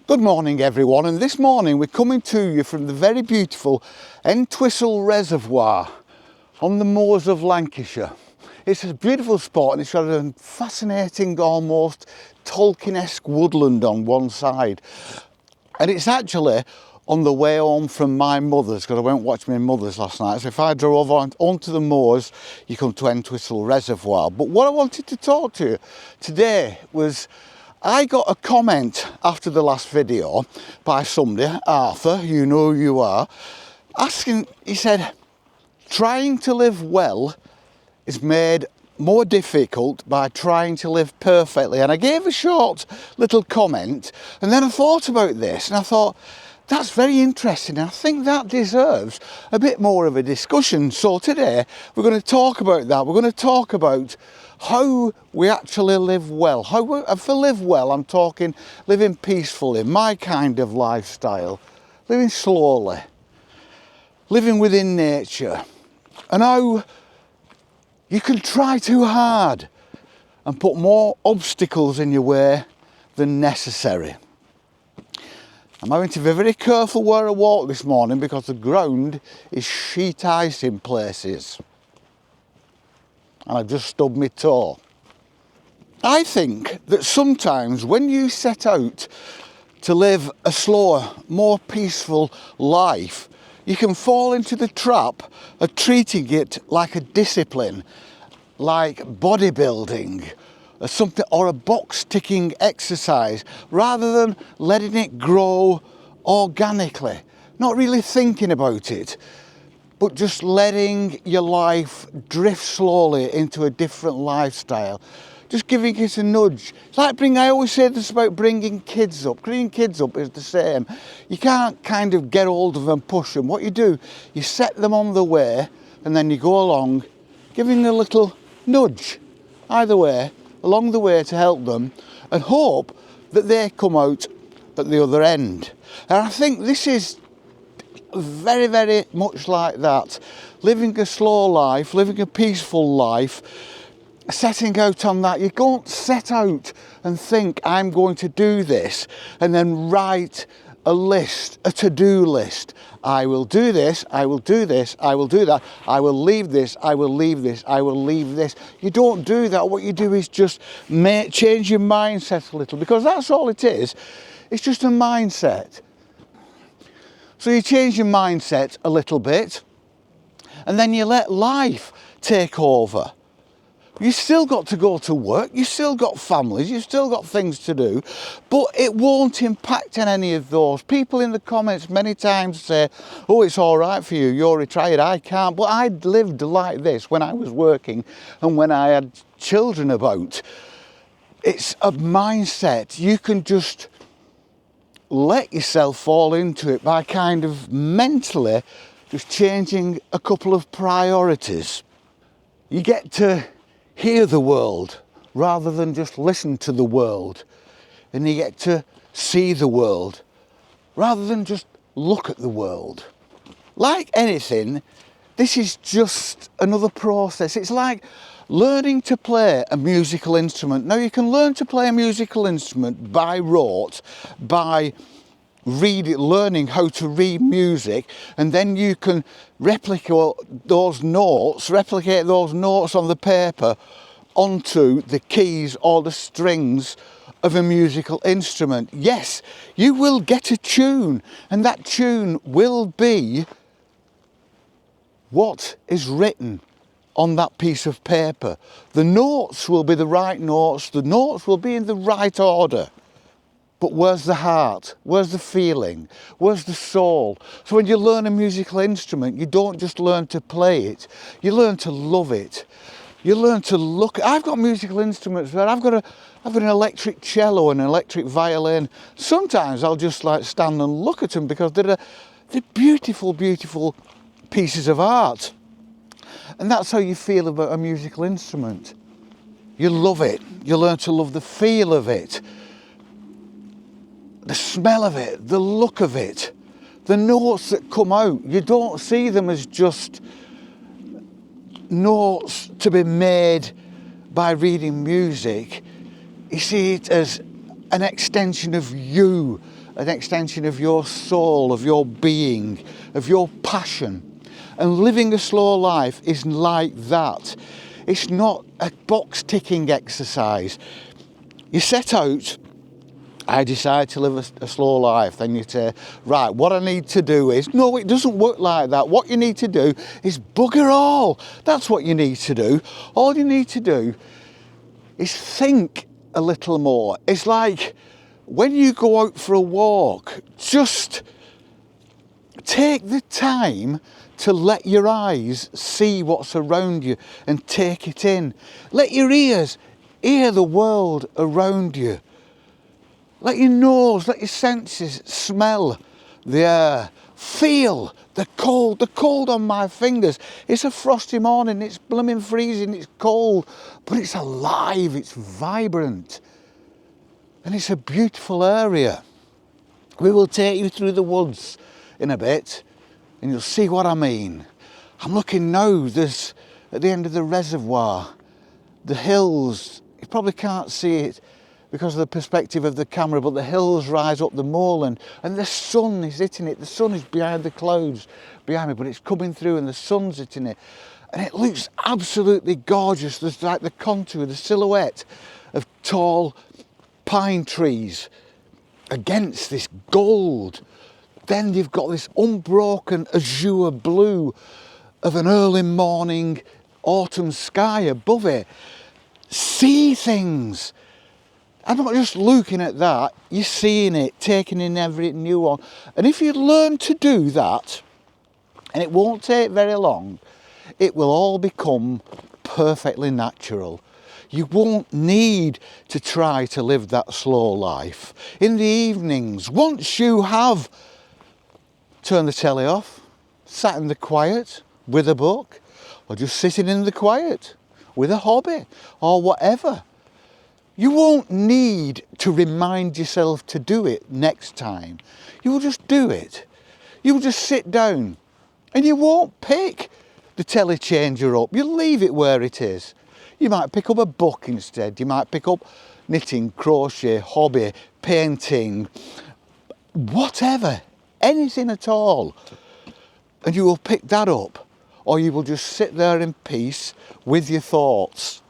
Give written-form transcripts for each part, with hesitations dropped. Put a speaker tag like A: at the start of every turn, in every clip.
A: Good morning everyone, and this morning we're coming to you from the very beautiful Entwistle Reservoir on the moors of Lancashire. It's a beautiful spot and it's got a fascinating, almost Tolkien-esque woodland on one side. And it's actually on the way home from my mother's, because I went and watched my mother's last night. So if I drove onto the moors, you come to Entwistle Reservoir. But what I wanted to talk to you today was, I got a comment after the last video by somebody, Arthur, you know who you are, asking, he said, trying to live well is made more difficult by trying to live perfectly. And I gave a short little comment, and then I thought about this and I thought, that's very interesting. I think that deserves a bit more of a discussion. So today we're going to talk about that. We're going to talk about how we actually live well. For live well, I'm talking living peacefully, my kind of lifestyle, living slowly, living within nature, and how you can try too hard and put more obstacles in your way than necessary. I'm having to be very careful where I walk this morning because the ground is sheet ice in places. And I've just stubbed my toe. I think that sometimes when you set out to live a slower, more peaceful life, you can fall into the trap of treating it like a discipline, like bodybuilding, or something, or a box ticking exercise, rather than letting it grow organically, not really thinking about it, but just letting your life drift slowly into a different lifestyle, just giving it a nudge. It's like I always say this about bringing kids up. Bringing kids up is the same. You can't kind of get hold of them and push them. What you do, you set them on the way, and then you go along, giving a little nudge either way, along the way to help them, and hope that they come out at the other end. And I think this is very, very much like that. Living a slow life, living a peaceful life, setting out on that. You don't set out and think, I'm going to do this, and then write a list, a to-do list. I will do this, I will do this, I will do that, I will leave this, I will leave this, I will leave this. You don't do that. What you do is just change your mindset a little, because that's all it is. It's just a mindset. So you change your mindset a little bit, and then you let life take over. You still got to go to work, you still got families, you've still got things to do, but it won't impact on any of those. People in the comments many times say, oh, it's all right for you, you're retired, I can't. But I lived like this when I was working and when I had children about. It's a mindset. You can just let yourself fall into it by kind of mentally just changing a couple of priorities. You get to hear the world rather than just listen to the world, and you get to see the world rather than just look at the world. Like anything, this is just another process. It's like learning to play a musical instrument. Now, you can learn to play a musical instrument by rote, by learning how to read music, and then you can replicate those notes on the paper onto the keys or the strings of a musical instrument. Yes, you will get a tune, and that tune will be what is written on that piece of paper. The notes will be the right notes, the notes will be in the right order. But where's the heart? Where's the feeling? Where's the soul? So when you learn a musical instrument, you don't just learn to play it, you learn to love it. You learn to look. I've got musical instruments where I've got an electric cello and an electric violin. Sometimes I'll just like stand and look at them because they're beautiful, beautiful pieces of art. And that's how you feel about a musical instrument. You love it. You learn to love the feel of it, the smell of it, the look of it, the notes that come out. You don't see them as just notes to be made by reading music. You see it as an extension of you an extension of your soul, of your being, of your passion. And living a slow life is like that. It's not a box ticking exercise. You set out, I decide to live a slow life. Then you say, right, what I need to do is, no, it doesn't work like that. What you need to do is bugger all. That's what you need to do. All you need to do is think a little more. It's like when you go out for a walk, just take the time to let your eyes see what's around you and take it in. Let your ears hear the world around you. Let your nose, let your senses smell the air. Feel the cold on my fingers. It's a frosty morning, it's blooming freezing, it's cold, but it's alive, it's vibrant. And it's a beautiful area. We will take you through the woods in a bit and you'll see what I mean. I'm looking now, there's at the end of the reservoir, the hills, you probably can't see it because of the perspective of the camera, but the hills rise up the moorland and the sun is hitting it. The sun is behind the clouds behind me, but it's coming through and the sun's hitting it. And it looks absolutely gorgeous. There's like the contour, the silhouette of tall pine trees against this gold. Then you've got this unbroken azure blue of an early morning autumn sky above it. See things. I'm not just looking at that, you're seeing it, taking in every new one. And if you learn to do that, and it won't take very long, it will all become perfectly natural. You won't need to try to live that slow life. In the evenings, once you have turned the telly off, sat in the quiet with a book, or just sitting in the quiet with a hobby, or whatever, you won't need to remind yourself to do it next time. You will just do it. You will just sit down and you won't pick the telly changer up. You'll leave it where it is. You might pick up a book instead. You might pick up knitting, crochet, hobby, painting, whatever, anything at all. And you will pick that up, or you will just sit there in peace with your thoughts.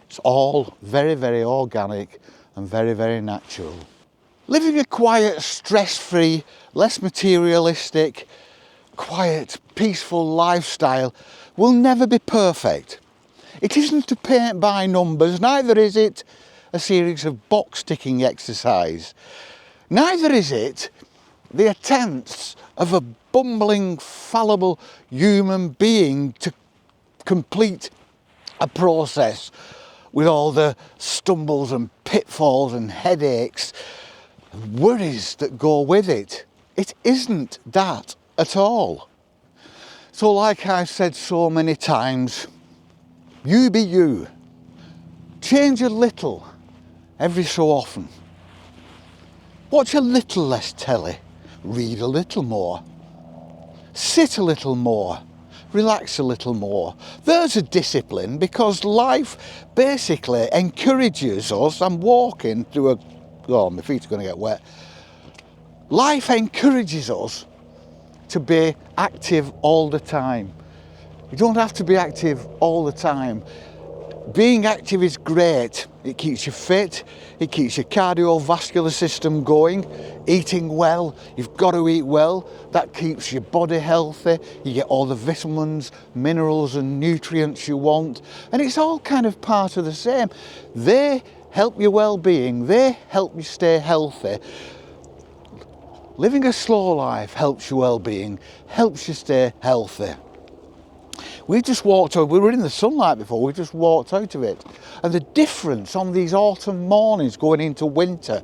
A: It's all very, very organic and very, very natural. Living a quiet, stress-free, less materialistic, quiet, peaceful lifestyle will never be perfect. It isn't a paint by numbers, neither is it a series of box-ticking exercise. Neither is it the attempts of a bumbling, fallible human being to complete a process with all the stumbles and pitfalls and headaches and worries that go with it. It isn't that at all. So like I've said so many times, you be you. Change a little every so often. Watch a little less telly. Read a little more. Sit a little more. Relax a little more. There's a discipline, because life basically encourages us. I'm walking through a... Oh, my feet are going to get wet. Life encourages us to be active all the time. You don't have to be active all the time. Being active is great. It keeps you fit, it keeps your cardiovascular system going. Eating well, you've got to eat well. That keeps your body healthy. You get all the vitamins, minerals and nutrients you want. And it's all kind of part of the same. They help your well-being, they help you stay healthy. Living a slow life helps your well-being, helps you stay healthy. We just walked out, we were in the sunlight before, we just walked out of it. And the difference on these autumn mornings going into winter,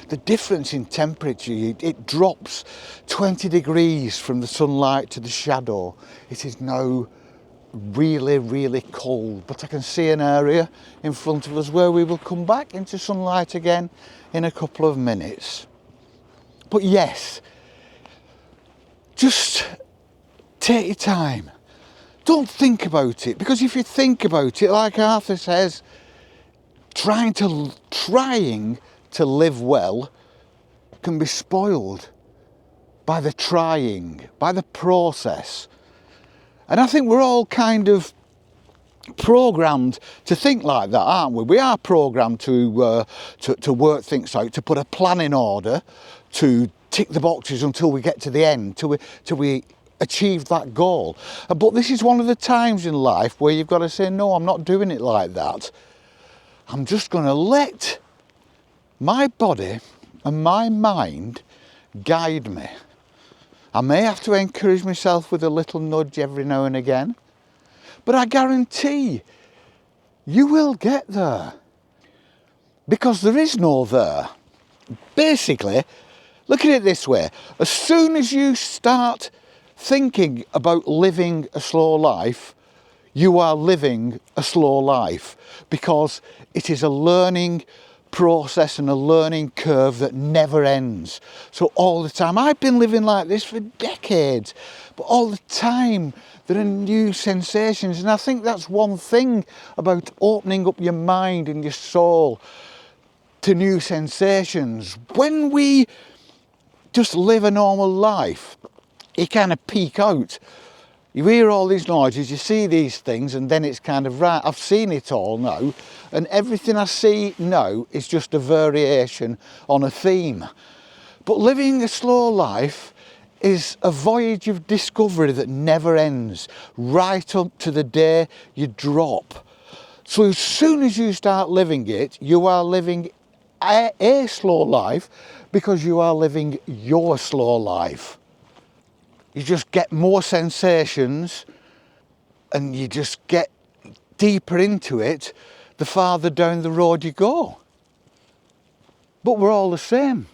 A: the difference in temperature, it drops 20 degrees from the sunlight to the shadow. It is now really, really cold, but I can see an area in front of us where we will come back into sunlight again in a couple of minutes. But yes, just take your time. Don't think about it, because if you think about it, like Arthur says, trying to live well can be spoiled by the trying, by the process. And I think we're all kind of programmed to think like that, aren't we? We are programmed to work things out, to put a plan in order, to tick the boxes until we get to the end, till we achieve that goal. But this is one of the times in life where you've got to say, no, I'm not doing it like that. I'm just going to let my body and my mind guide me. I may have to encourage myself with a little nudge every now and again, but I guarantee you will get there, because there is no there. Basically, look at it this way: as soon as you start thinking about living a slow life, you are living a slow life, because it is a learning process and a learning curve that never ends. So all the time, I've been living like this for decades, but all the time there are new sensations. And I think that's one thing about opening up your mind and your soul to new sensations. When we just live a normal life, you kind of peak out. You hear all these noises, you see these things, and then it's kind of, right, I've seen it all now, and everything I see now is just a variation on a theme. But living a slow life is a voyage of discovery that never ends, right up to the day you drop. So as soon as you start living it, you are living a slow life, because you are living your slow life. You just get more sensations, and you just get deeper into it the farther down the road you go. But we're all the same,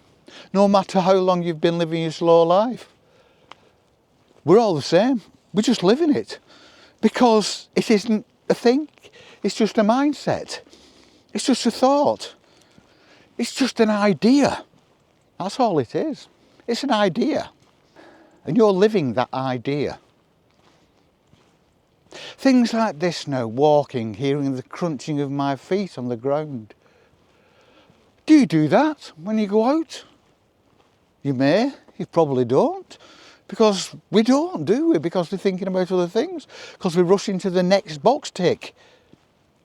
A: no matter how long you've been living your slow life. We're all the same. We're just living it, because it isn't a thing. It's just a mindset. It's just a thought. It's just an idea. That's all it is. It's an idea. And you're living that idea. Things like this now, walking, hearing the crunching of my feet on the ground. Do you do that when you go out? You may, you probably don't. Because we don't, do we? Because we're thinking about other things. Because we're rushing to the next box tick.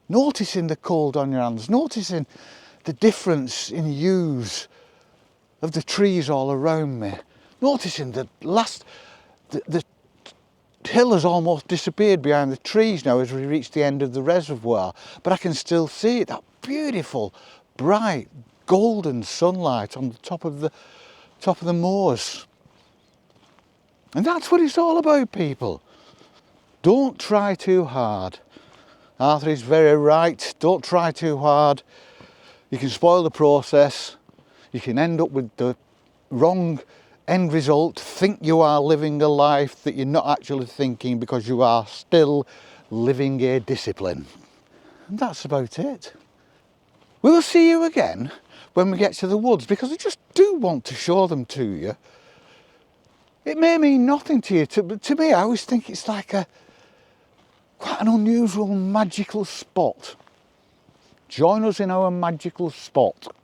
A: Noticing the cold on your hands, noticing the difference in hues of the trees all around me. Noticing the hill has almost disappeared behind the trees now as we reach the end of the reservoir, but I can still see it, that beautiful, bright, golden sunlight on the top of the moors. And that's what it's all about, people. Don't try too hard. Arthur is very right. Don't try too hard. You can spoil the process. You can end up with the wrong end result, think you are living a life that you're not actually thinking, because you are still living a discipline. And that's about it. We'll see you again when we get to the woods, because I just do want to show them to you. It may mean nothing to you, but to me I always think it's like quite an unusual, magical spot. Join us in our magical spot.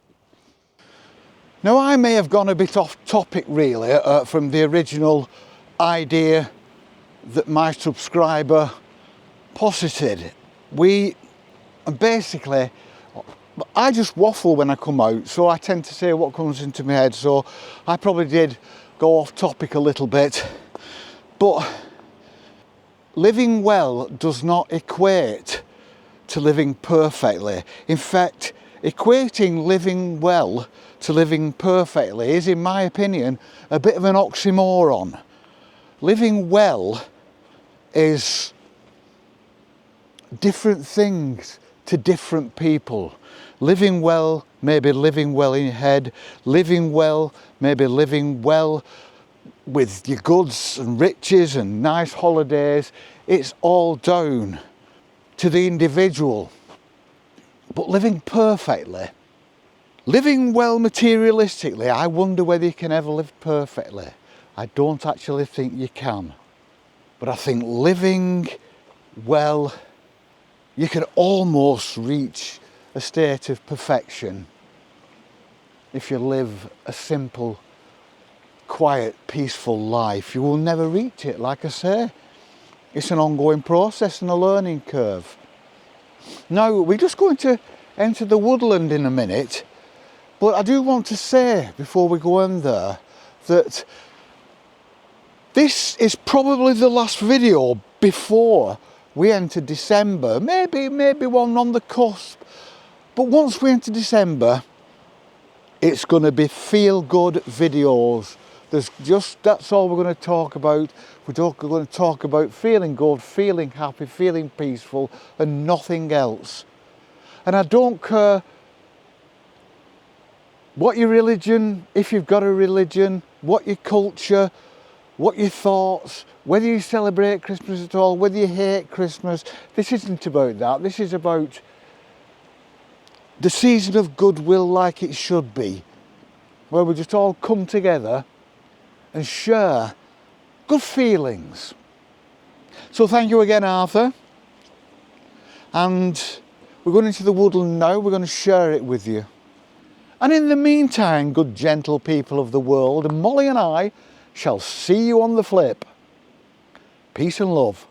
A: Now, I may have gone a bit off topic really from the original idea that my subscriber posited. Basically, I just waffle when I come out, so I tend to say what comes into my head, so I probably did go off topic a little bit. But living well does not equate to living perfectly. In fact, equating living well to living perfectly is, in my opinion, a bit of an oxymoron. Living well is different things to different people. Living well may be living well in your head. Living well may be living well with your goods and riches and nice holidays. It's all down to the individual. But living perfectly, living well materialistically, I wonder whether you can ever live perfectly. I don't actually think you can. But I think living well, you can almost reach a state of perfection. if you live a simple, quiet, peaceful life. You will never reach it, like I say. It's an ongoing process and a learning curve. Now, we're just going to enter the woodland in a minute, but I do want to say, before we go in there, that this is probably the last video before we enter December. Maybe one on the cusp. But once we enter December, it's going to be feel-good videos. That's all we're going to talk about. We're going to talk about feeling good, feeling happy, feeling peaceful, and nothing else. And I don't care what your religion, if you've got a religion, what your culture, what your thoughts, whether you celebrate Christmas at all, whether you hate Christmas. This isn't about that. This is about the season of goodwill, like it should be, where we just all come together and share good feelings. So thank you again, Arthur. And we're going into the woodland now. We're going to share it with you. And in the meantime, good gentle people of the world, Molly and I shall see you on the flip. Peace and love.